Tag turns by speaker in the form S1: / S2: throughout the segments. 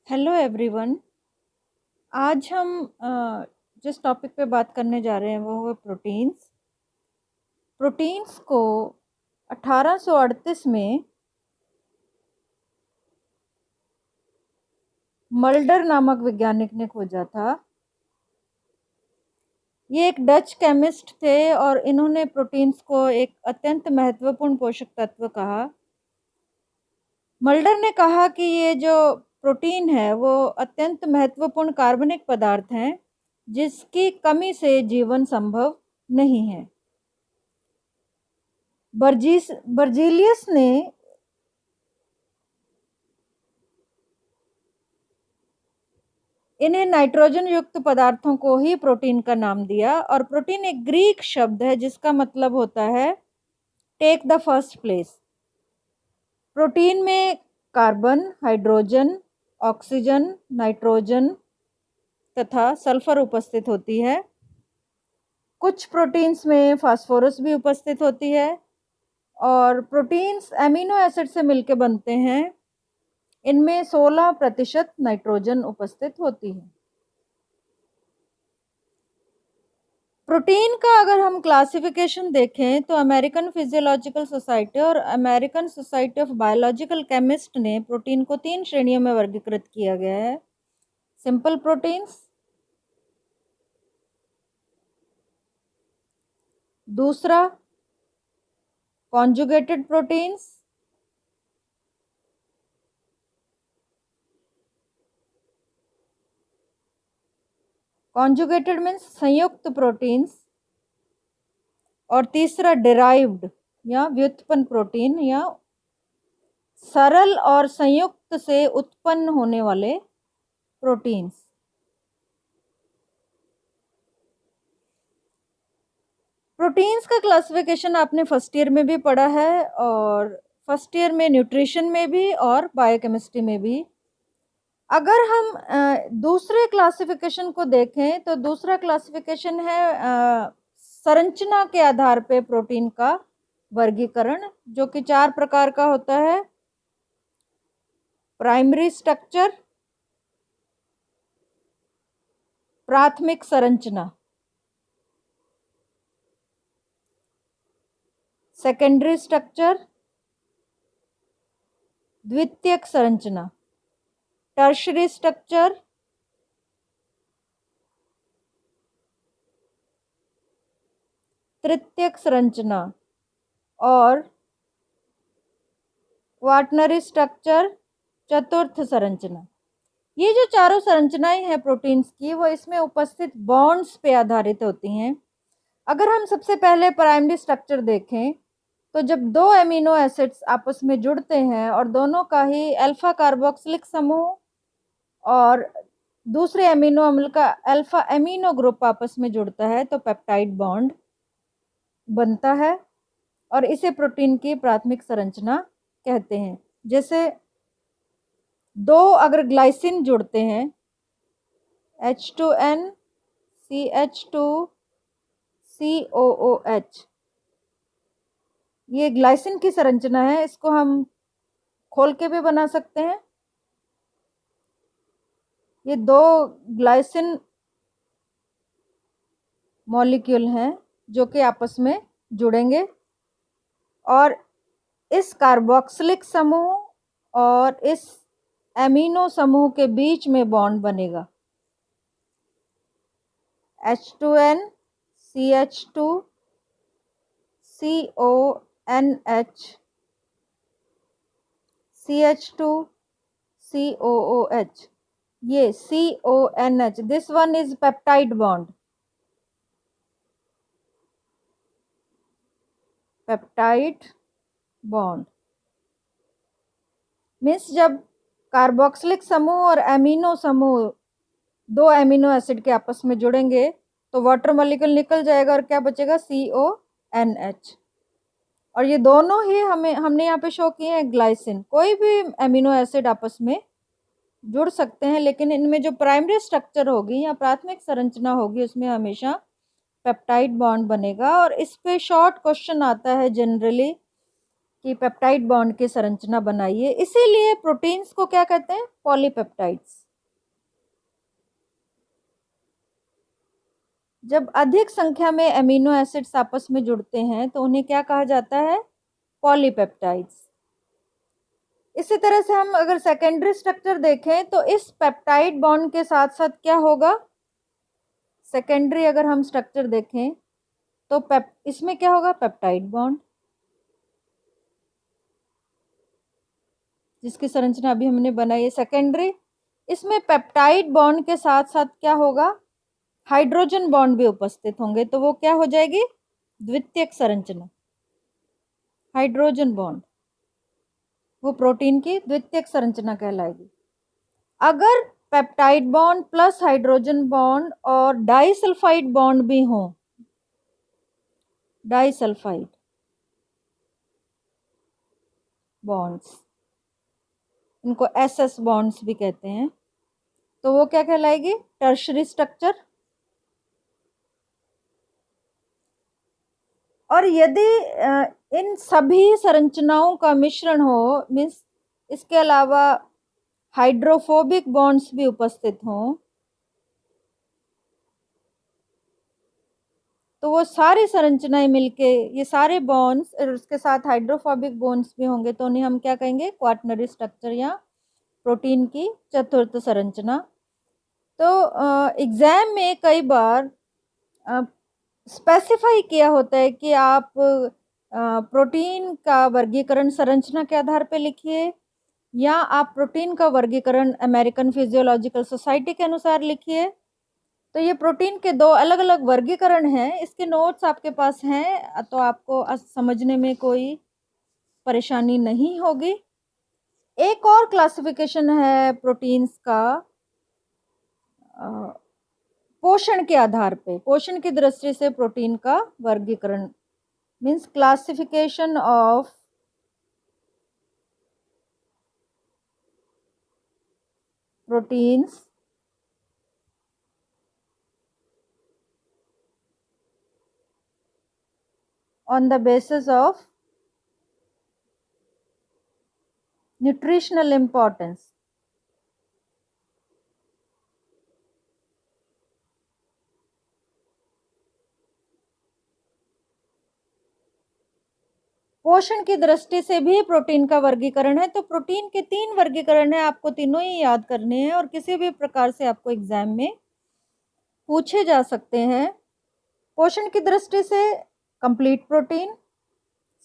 S1: Hello everyone. आज हम जिस टॉपिक पे बात करने जा रहे हैं वो है प्रोटीन्स। प्रोटीन्स को 1838 में मल्डर नामक वैज्ञानिक ने खोजा था। ये एक डच केमिस्ट थे और इन्होंने प्रोटीन्स को एक अत्यंत महत्वपूर्ण पोषक तत्व कहा। मल्डर ने कहा कि ये जो प्रोटीन है वो अत्यंत महत्वपूर्ण कार्बनिक पदार्थ हैं जिसकी कमी से जीवन संभव नहीं है। बर्जीलियस ने इन्हें नाइट्रोजन युक्त पदार्थों को ही प्रोटीन का नाम दिया। और प्रोटीन एक ग्रीक शब्द है जिसका मतलब होता है take the first place. Protein में कार्बन, हाइड्रोजन, ऑक्सीजन, नाइट्रोजन तथा सल्फर उपस्थित होती है। कुछ प्रोटीन्स में फास्फोरस भी उपस्थित होती है और प्रोटीन्स एमिनो एसिड से मिलकर बनते हैं। इनमें 16% नाइट्रोजन उपस्थित होती है। प्रोटीन का अगर हम क्लासिफिकेशन देखें तो अमेरिकन फिजियोलॉजिकल सोसाइटी और American society of biological chemist ने प्रोटीन को 3 श्रेणियों में वर्गीकृत किया गया है। सिंपल प्रोटीन्स, दूसरा कॉन्जुगेटेड प्रोटीन्स, कॉन्जुगेटेड मीन्स संयुक्त प्रोटीन्स, और तीसरा डिराइव्ड या व्युत्पन्न प्रोटीन या सरल और संयुक्त से उत्पन्न होने वाले प्रोटीन्स। प्रोटीन्स का क्लासिफिकेशन आपने फर्स्ट ईयर में भी पढ़ा है और फर्स्ट ईयर में न्यूट्रिशन में भी और बायोकेमिस्ट्री में भी। अगर हम दूसरे क्लासिफिकेशन को देखें तो दूसरा क्लासिफिकेशन है संरचना के आधार पे प्रोटीन का वर्गीकरण, जो कि 4 प्रकार का होता है। प्राइमरी स्ट्रक्चर, प्राथमिक संरचना, सेकेंडरी स्ट्रक्चर, द्वितीयक संरचना, टर्शरी स्ट्रक्चर, तृतीयक संरचना और क्वाटरनरी स्ट्रक्चर, चतुर्थ संरचना। ये जो चारों संरचनाएं हैं प्रोटीन्स की वो इसमें उपस्थित बॉन्ड्स पे आधारित होती हैं। अगर हम सबसे पहले प्राइमरी स्ट्रक्चर देखें तो जब 2 एमिनो एसिड्स आपस में जुड़ते हैं और दोनों का ही अल्फा कार्बोक्सिलिक समूह और दूसरे एमिनो अम्ल का अल्फा एमिनो ग्रुप आपस में जुड़ता है तो पेप्टाइड बॉन्ड बनता है और इसे प्रोटीन की प्राथमिक संरचना कहते हैं। जैसे 2 अगर ग्लाइसिन जुड़ते हैं H2N CH2 COOH, ये ग्लाइसिन की संरचना है। इसको हम खोल के भी बना सकते हैं। ये 2 ग्लाइसिन मॉलिक्यूल हैं जो कि आपस में जुड़ेंगे और इस कार्बोक्सिलिक समूह और इस एमिनो समूह के बीच में बॉन्ड बनेगा। H2N CH2 CONH CH2 COOH, ये CONH, this one is peptide bond, peptide bond means जब कार्बोक्सिलिक समूह और एमिनो समूह 2 एमिनो एसिड के आपस में जुड़ेंगे तो वाटर मॉलिक्यूल निकल जाएगा और क्या बचेगा CONH। और ये दोनों ही हमने यहाँ पे शो किए हैं ग्लाइसिन। कोई भी एमिनो एसिड आपस में जुड़ सकते हैं लेकिन इनमें जो प्राइमरी स्ट्रक्चर होगी या प्राथमिक संरचना होगी उसमें हमेशा पेप्टाइड बॉन्ड बनेगा। और इस पे शॉर्ट क्वेश्चन आता है जनरली कि पेप्टाइड बॉन्ड की संरचना बनाइए। इसीलिए प्रोटीन्स को क्या कहते हैं? पॉलीपेप्टाइड्स। जब अधिक संख्या में अमीनो एसिड्स आपस में जुड़ते हैं तो उन्हें क्या कहा जाता है? पॉलीपेप्टाइड्स। इसी तरह से हम अगर सेकेंडरी स्ट्रक्चर देखें तो इस पेप्टाइड बॉन्ड के साथ साथ क्या होगा? सेकेंडरी अगर हम स्ट्रक्चर देखें तो इसमें क्या होगा? पेप्टाइड बॉन्ड, जिसकी संरचना अभी हमने बनाई है सेकेंडरी। इसमें पेप्टाइड बॉन्ड के साथ साथ क्या होगा? हाइड्रोजन बॉन्ड भी उपस्थित होंगे, तो वो क्या हो जाएगी? द्वितीयक संरचना। हाइड्रोजन बॉन्ड वो प्रोटीन की द्वितीयक संरचना कहलाएगी। अगर peptide bond plus hydrogen bond और डाइसल्फाइड बॉन्ड भी हो, डाइसल्फाइड बॉन्ड्स, इनको एसएस बॉन्ड्स भी कहते हैं, तो वो क्या कहलाएगी? Tertiary structure. और यदि इन सभी संरचनाओं का मिश्रण हो, मीन्स इसके अलावा हाइड्रोफोबिक बॉन्ड्स भी उपस्थित हों, तो वो सारी संरचनाएं मिलके, ये सारे बॉन्ड्स और उसके साथ हाइड्रोफोबिक बॉन्ड्स भी होंगे, तो उन्हें हम क्या कहेंगे? क्वाटरनरी स्ट्रक्चर या प्रोटीन की चतुर्थ संरचना। तो एग्जाम में कई बार स्पेसिफाई किया होता है कि आप प्रोटीन का वर्गीकरण संरचना के आधार पर लिखिए, या आप प्रोटीन का वर्गीकरण अमेरिकन फिजियोलॉजिकल सोसाइटी के अनुसार लिखिए। तो ये प्रोटीन के दो अलग अलग वर्गीकरण हैं। इसके नोट्स आपके पास हैं, तो आपको समझने में कोई परेशानी नहीं होगी। एक और क्लासिफिकेशन है प्रोटीन्स का पोषण के आधार पे, पोषण की दृष्टि से प्रोटीन का वर्गीकरण, means classification of proteins on the basis of nutritional importance। पोषण की दृष्टि से भी प्रोटीन का वर्गीकरण है। तो प्रोटीन के 3 वर्गीकरण है, आपको तीनों ही याद करने हैं और किसी भी प्रकार से आपको एग्जाम में पूछे जा सकते हैं। पोषण की दृष्टि से कंप्लीट प्रोटीन,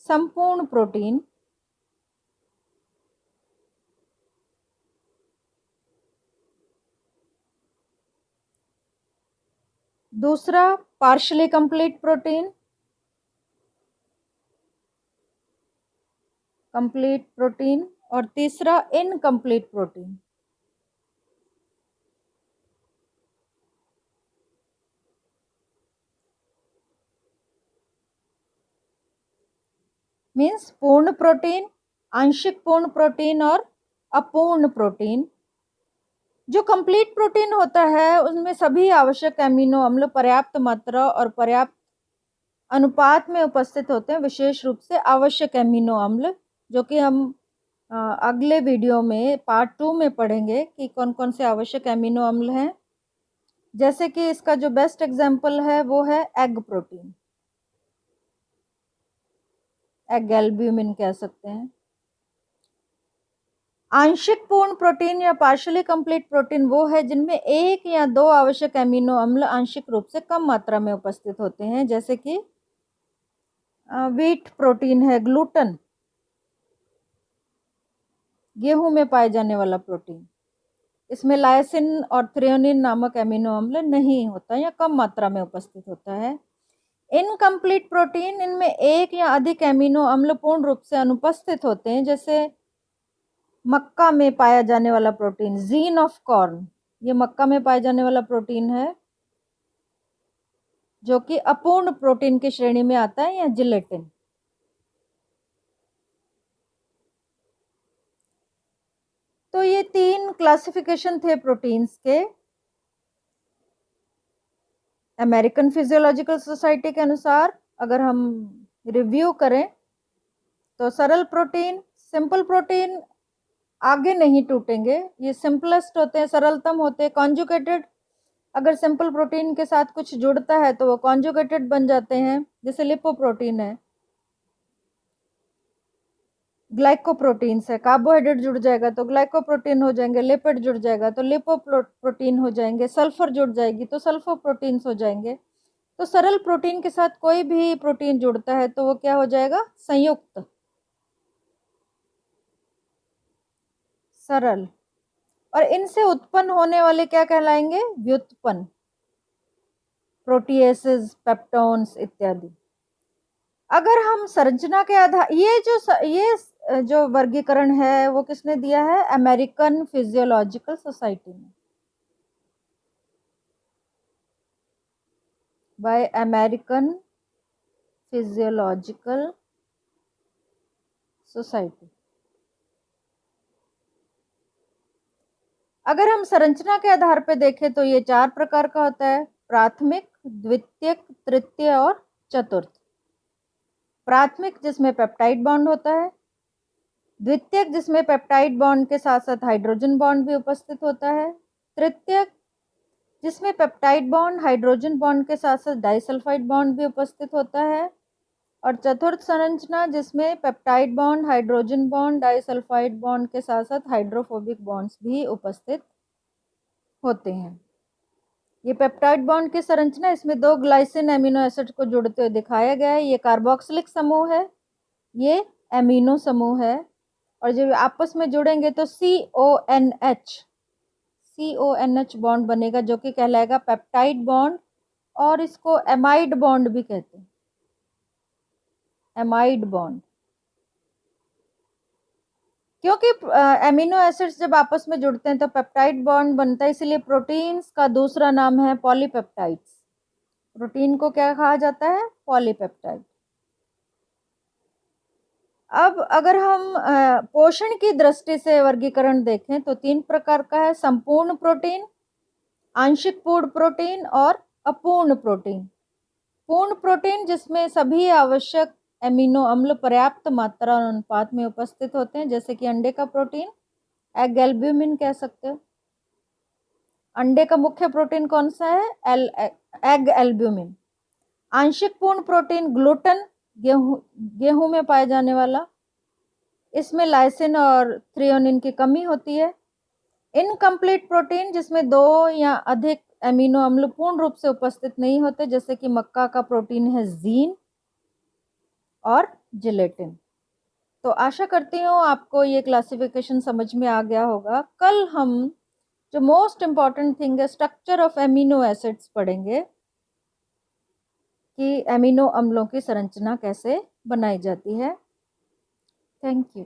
S1: संपूर्ण प्रोटीन, दूसरा partially complete protein, complete protein, और तीसरा इनकम्प्लीट प्रोटीन। मीन्स पूर्ण प्रोटीन, आंशिक पूर्ण प्रोटीन और अपूर्ण प्रोटीन। जो कंप्लीट प्रोटीन होता है उसमें सभी आवश्यक अमीनो अम्ल पर्याप्त मात्रा और पर्याप्त अनुपात में उपस्थित होते हैं, विशेष रूप से आवश्यक अमीनो अम्ल, जो कि हम अगले वीडियो में पार्ट 2 में पढ़ेंगे कि कौन कौन से आवश्यक अमीनो अम्ल हैं। जैसे कि इसका जो बेस्ट एग्जाम्पल है वो है एग प्रोटीन, एग एल्ब्यूमिन कह सकते हैं। आंशिक पूर्ण प्रोटीन या पार्शियली कंप्लीट प्रोटीन वो है जिनमें 1 या 2 आवश्यक अमीनो अम्ल आंशिक रूप से कम मात्रा में उपस्थित होते हैं, जैसे कि व्हीट प्रोटीन है, ग्लूटन, गेहूं में पाए जाने वाला प्रोटीन, इसमें लायसिन और थ्रेओनिन नामक अमीनो अम्ल नहीं होता या कम मात्रा में उपस्थित होता है। इनकम्प्लीट प्रोटीन, इनमें 1 या अधिक अमीनो अम्ल पूर्ण रूप से अनुपस्थित होते हैं, जैसे मक्का में पाया जाने वाला प्रोटीन, जीन ऑफ कॉर्न, ये मक्का में पाया जाने वाला प्रोटीन है जो कि अपूर्ण प्रोटीन की श्रेणी में आता है, या जिलेटिन। तो ये 3 क्लासिफिकेशन थे प्रोटीन्स के अमेरिकन फिजियोलॉजिकल सोसाइटी के अनुसार। अगर हम रिव्यू करें तो सरल प्रोटीन, सिंपल प्रोटीन आगे नहीं टूटेंगे, ये सिंपलेस्ट होते हैं, सरलतम होते हैं। कॉन्जुगेटेड, अगर सिंपल प्रोटीन के साथ कुछ जुड़ता है तो वो कॉन्जुगेटेड बन जाते हैं, जैसे लिपोप्रोटीन है, ग्लाइकोप्रोटीन्स है, कार्बोहाइड्रेट जुड़ जाएगा तो ग्लाइकोप्रोटीन हो जाएंगे, लिपिड जुड़ जाएगा तो लिपोप्रोटीन हो जाएंगे, सल्फर जुड़ जाएगी तो सल्फोप्रोटीन्स हो जाएंगे। तो सरल प्रोटीन के साथ कोई भी प्रोटीन जुड़ता है तो वो क्या हो जाएगा? संयुक्त, सरल। और इनसे उत्पन्न होने वाले क्या कहलाएंगे? व्युत्पन्न, प्रोटीएसेस, पेप्टोन्स इत्यादि। अगर हम संरचना के आधार, ये जो वर्गीकरण है वो किसने दिया है? अमेरिकन फिजियोलॉजिकल सोसाइटी ने, बाय अमेरिकन फिजियोलॉजिकल सोसाइटी। अगर हम संरचना के आधार पर देखें तो ये 4 प्रकार का होता है: प्राथमिक, द्वितीयक, तृतीय और चतुर्थ। प्राथमिक जिसमें पेप्टाइड बॉन्ड होता है, द्वितीयक जिसमें पेप्टाइड बॉन्ड के साथ साथ हाइड्रोजन बॉन्ड भी उपस्थित होता है, तृतीयक जिसमें पेप्टाइड बॉन्ड हाइड्रोजन बॉन्ड के साथ साथ डाइसल्फाइड बॉन्ड भी उपस्थित होता है, और चतुर्थ संरचना जिसमें peptide bond hydrogen bond disulphide bond के साथ साथ हाइड्रोफोबिक बॉन्ड्स भी उपस्थित होते हैं। ये पेप्टाइड बॉन्ड की संरचना, इसमें 2 ग्लाइसिन अमीनो एसिड को जुड़ते हुए दिखाया गया है। ये कार्बोक्सिलिक समूह है, ये एमिनो समूह है, और जब आपस में जुड़ेंगे तो CONH बॉन्ड बनेगा, जो कि कहलाएगा पेप्टाइड बॉन्ड, और इसको एमाइड बॉन्ड भी कहते हैं, एमाइड बॉन्ड। क्योंकि एमिनो एसिड्स जब आपस में जुड़ते हैं तो पेप्टाइड बॉन्ड बनता है, इसलिए प्रोटीन्स का दूसरा नाम है पॉलीपेप्टाइड्स। प्रोटीन को क्या कहा जाता है? पॉलीपेप्टाइड। अब अगर हम पोषण की दृष्टि से वर्गीकरण देखें तो 3 प्रकार का है: संपूर्ण प्रोटीन, आंशिक पूर्ण प्रोटीन और अपूर्ण प्रोटीन। पूर्ण प्रोटीन जिसमें सभी आवश्यक एमिनो अम्ल पर्याप्त मात्रा और अनुपात में उपस्थित होते हैं, जैसे कि अंडे का प्रोटीन, एग एल्ब्यूमिन कह सकते हो। अंडे का मुख्य प्रोटीन कौन सा है? Egg albumin. आंशिक पूर्ण प्रोटीन ग्लूटन, गेहूं में पाए जाने वाला, इसमें लाइसिन और थ्रियोनिन की कमी होती है। इनकम्प्लीट प्रोटीन जिसमें 2 या अधिक एमिनो अम्ल पूर्ण रूप से उपस्थित नहीं होते, जैसे कि मक्का का प्रोटीन है जीन और जिलेटिन। तो आशा करती हूँ आपको ये क्लासिफिकेशन समझ में आ गया होगा। कल हम जो मोस्ट इम्पॉर्टेंट थिंग है, स्ट्रक्चर ऑफ एमिनो एसिड्स पढ़ेंगे, कि एमिनो अम्लों की संरचना कैसे बनाई जाती है। Thank you.